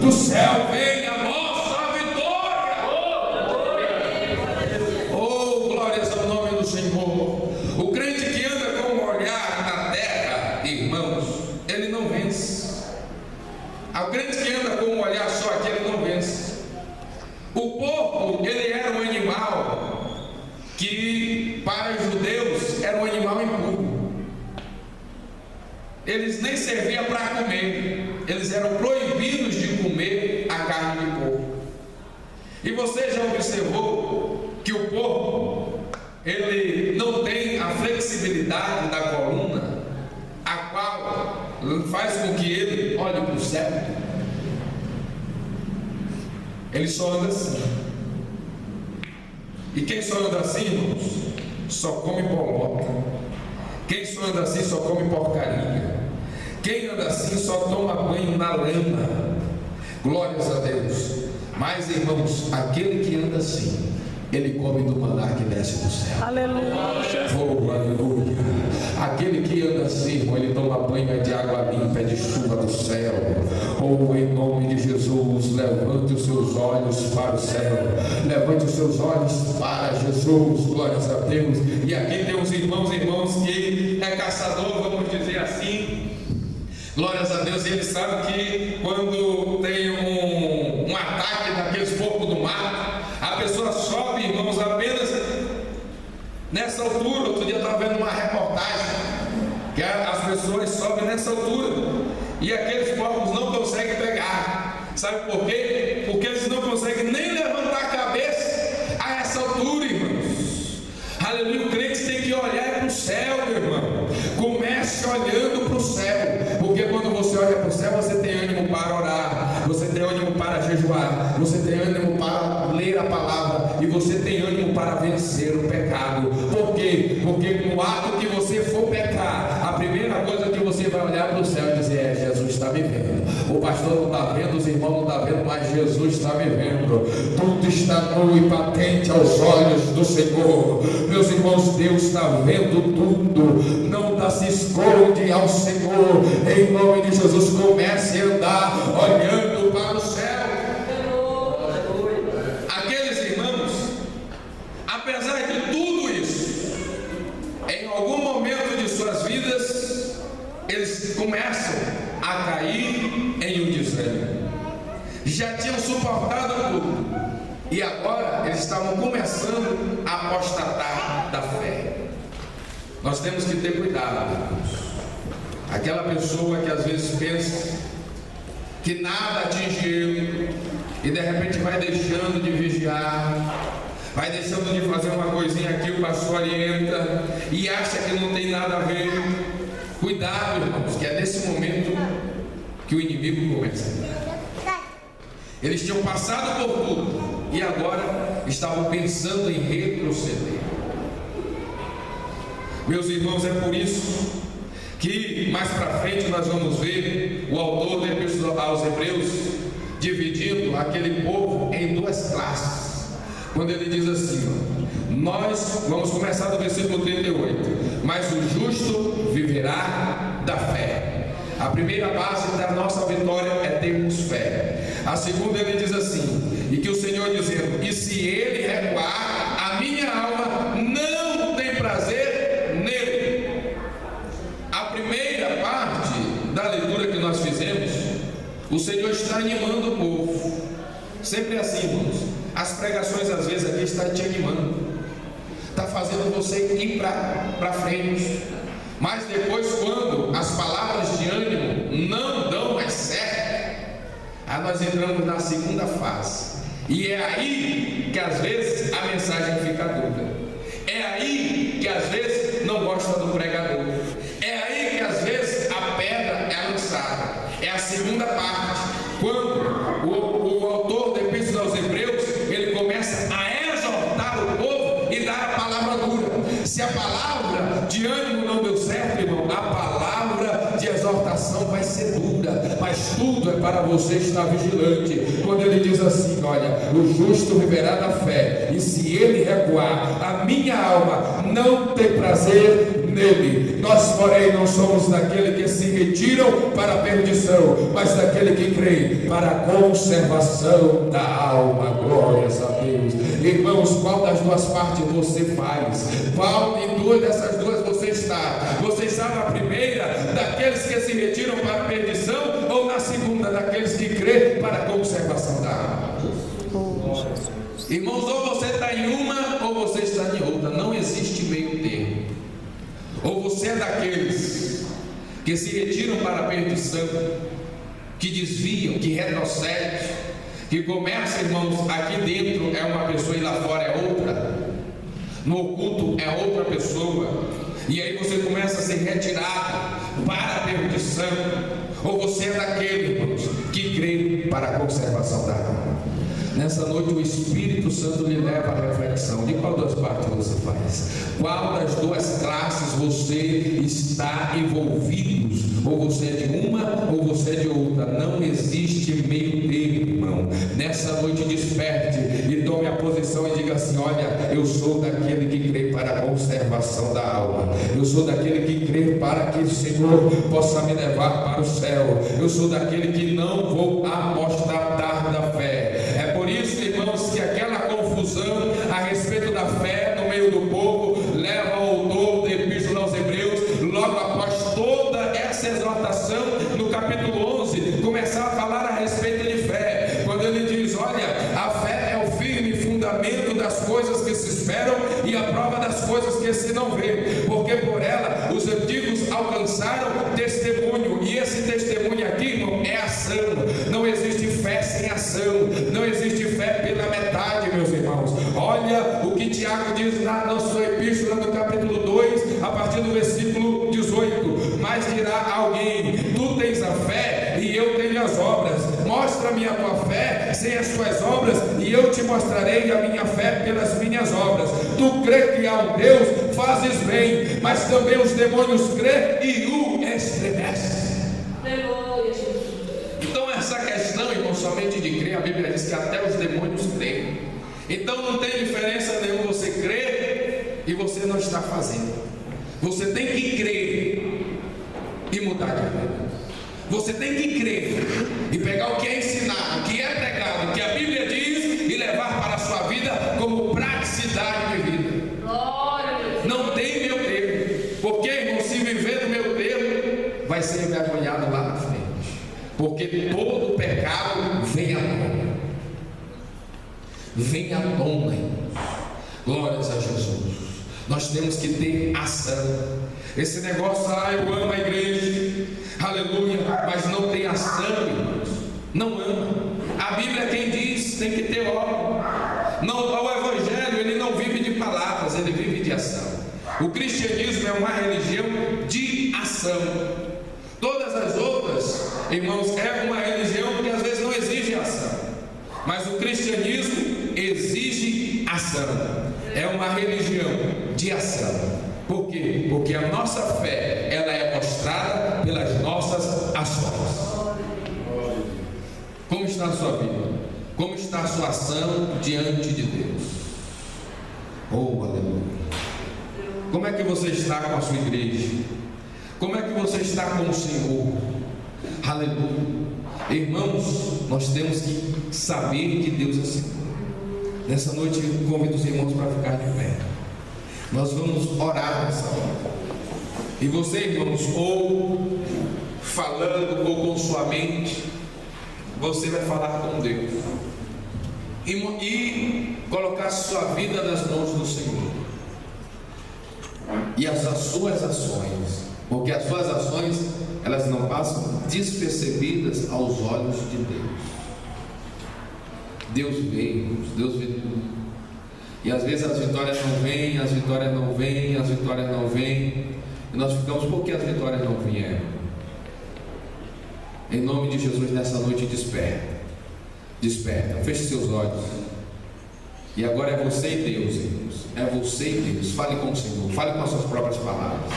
do céu vem a nossa vitória. Oh, glórias ao nome do Senhor. O crente que anda com um olhar na terra, irmãos, ele não vence. O crente que anda com um olhar só aqui, ele não vence. O porco, ele era um animal que para os judeus era um animal impuro. Eles nem serviam para comer, eles eram proibidos de comer a carne de porco. E você já observou que o porco, ele não tem a flexibilidade da coluna, a qual faz com que ele olhe para o céu? Ele só anda assim. E quem só anda assim, irmãos, só come bolota. Quem só anda assim só come porcaria. Quem anda assim só toma banho na lama. Glórias a Deus. Mas, irmãos, aquele que anda assim, ele come do maná que desce do céu. Aleluia. Oh, aleluia. Aquele que anda assim, irmão, ele toma banho de água limpa, de chuva do céu. Oh, em nome de Jesus, levante os seus olhos para o céu. Levante os seus olhos para Jesus. Glórias a Deus. E aqui tem uns irmãos que é caçador, vamos dizer assim. Glórias a Deus. E ele sabe que quando tem um ataque daqueles porcos do mar, a pessoa sobe, irmãos, apenas nessa altura. Outro dia eu estava vendo uma reportagem que as pessoas sobem nessa altura e aqueles porcos não conseguem pegar. Sabe por quê? Porque eles não conseguem nem levantar a cabeça a essa altura, irmãos. Aleluia. O crente tem que olhar para o céu, meu irmão. Comece olhando para o céu, porque quando você olha para o céu, você tem ânimo para orar, você tem ânimo para jejuar, você tem ânimo para ler a palavra, e você tem ânimo para vencer o pecado. Por quê? Porque no ato que você for pecar, a primeira coisa que você vai olhar para o céu e dizer: Jesus está me vendo. O pastor não está vendo, os irmãos não estão vendo, mas Jesus está me vendo. Tudo está nu e patente aos olhos do Senhor. Meus irmãos, Deus está vendo tudo. Não se esconde ao Senhor. Em nome de Jesus, comece a andar olhando para o céu. Aqueles irmãos, apesar de tudo isso, em algum momento de suas vidas, eles começam a cair em um desânimo. Já tinham suportado tudo e agora eles estavam começando a apostatar da fé. Nós temos que ter cuidado, irmãos. Aquela pessoa que às vezes pensa que nada atinge ele e de repente vai deixando de vigiar, vai deixando de fazer uma coisinha aqui, o pastor orienta e acha que não tem nada a ver. Cuidado, irmãos, que é nesse momento que o inimigo começa. Eles tinham passado por tudo e agora estavam pensando em retroceder. Meus irmãos, é por isso que mais para frente nós vamos ver o autor da Epístola aos Hebreus dividindo aquele povo em duas classes. Quando ele diz assim, nós vamos começar do versículo 38. Mas o justo viverá da fé. A primeira base da nossa vitória é termos fé. A segunda, ele diz assim: e que o Senhor dizendo, e se ele recuar, a minha alma não tem prazer nele. A primeira parte da leitura que nós fizemos, o Senhor está animando o povo. Sempre assim, irmãos. As pregações às vezes aqui estão te animando, está fazendo você ir para frente. Mas depois, quando as palavras de ânimo não dão mais certo, aí nós entramos na segunda fase. E é aí que às vezes a mensagem fica dura. É aí que às vezes não gosta do pregador. É aí que às vezes a pedra é lançada. É a segunda parte. Quando o autor da Epístola aos Hebreus, ele começa a exortar o povo e dar a palavra dura. Se a palavra de ânimo não deu certo, irmão, a palavra de exortação vai ser dura, mas tudo é para você estar vigilante. Quando ele diz assim, olha, o justo viverá da fé, e se ele recuar, a minha alma não tem prazer nele. Nós, porém, não somos daquele que se retiram para a perdição, mas daquele que crê para a conservação da alma. Glórias a Deus. Irmãos, qual das duas partes você faz? Qual em duas dessas duas você está? Você está na primeira, daqueles que se retiram para a perdição, ou na segunda, daqueles que crê para a conservação da alma? Irmãos, ou você está em uma ou você está em outra. Não existe meio termo. Ou você é daqueles que se retiram para a perdição, que desviam, que retrocedem, que começa, irmãos, aqui dentro é uma pessoa e lá fora é outra, no oculto é outra pessoa, e aí você começa a ser retirado para a perdição. Ou você é daquele, irmãos, que crê para a conservação da alma. Nessa noite o Espírito Santo lhe leva à reflexão. De qual das partes você faz? Qual das duas classes você está envolvido? Ou você é de uma ou você é de outra. Não existe meio termo, irmão. Nessa noite desperte e tome a posição e diga assim: olha, eu sou daquele que crê para a conservação da alma. Eu sou daquele que crê para que o Senhor possa me levar para o céu. Eu sou daquele que não vou apostatar da fé. É por isso, irmãos, que aquela confusão a respeito da fé no meio do povo leva ao autor da Epístola aos Hebreus, logo após toda essa exortação, no capítulo 11, começar a falar a respeito de fé, quando ele diz: olha, a fé é o firme fundamento das coisas que se esperam e a prova das coisas que se não vê, porque por ela os antigos alcançaram testemunho, e esse testemunho aqui, irmão, é ação. Não existe fé sem ação, não existe fé pela metade, meus irmãos. Olha o que Tiago diz na sua epístola, no capítulo 2, a partir do versículo 18: mas dirá alguém: tu tens a fé e eu tenho as obras. Mostra-me a tua fé sem as tuas obras, e eu te mostrarei a minha fé pelas minhas obras. Tu crê que há um Deus, fazes bem, mas também os demônios crê e o estremecem. Então essa questão, irmão, somente de crer, a Bíblia diz que até os demônios creem. Então não tem diferença nenhuma você crer e você não está fazendo. Você tem que crer e mudar de vida. Você tem que crer e pegar o que é ensinado, o que é pregado, o que a Bíblia diz, e levar para a sua vida como praticidade de vida. Não tem meu termo, porque, irmão, se viver no meu termo, vai ser envergonhado lá na frente, porque todo pecado vem à tona. Vem à tona, irmão. Glórias a Jesus. Nós temos que ter ação. Esse negócio, eu amo a igreja, aleluia, mas não tem ação, irmãos. Não ama. A Bíblia é quem diz, tem que ter obra. Não, o Evangelho, ele não vive de palavras, ele vive de ação. O cristianismo é uma religião de ação. Todas as outras, irmãos, é uma religião que às vezes não exige ação, mas o cristianismo exige ação. É uma religião de ação. Por quê? Porque a nossa fé, ela é mostrada pelas nossas ações. Como está a sua vida? Como está a sua ação diante de Deus? Oh, aleluia! Como é que você está com a sua igreja? Como é que você está com o Senhor? Aleluia! Irmãos, nós temos que saber que Deus é Senhor. Nessa noite eu convido os irmãos para ficar de pé. Nós vamos orar nessa hora. E você, irmãos, ou falando ou com sua mente, você vai falar com Deus e colocar sua vida nas mãos do Senhor. E as suas ações, porque as suas ações, elas não passam despercebidas aos olhos de Deus. Deus vê, irmãos, Deus vê tudo. E às vezes as vitórias não vêm, as vitórias não vêm, as vitórias não vêm, e nós ficamos: por que as vitórias não vieram? Em nome de Jesus, nessa noite, desperta. Desperta, feche seus olhos. E agora é você e Deus, irmãos. É você e Deus. Fale com o Senhor, fale com as suas próprias palavras.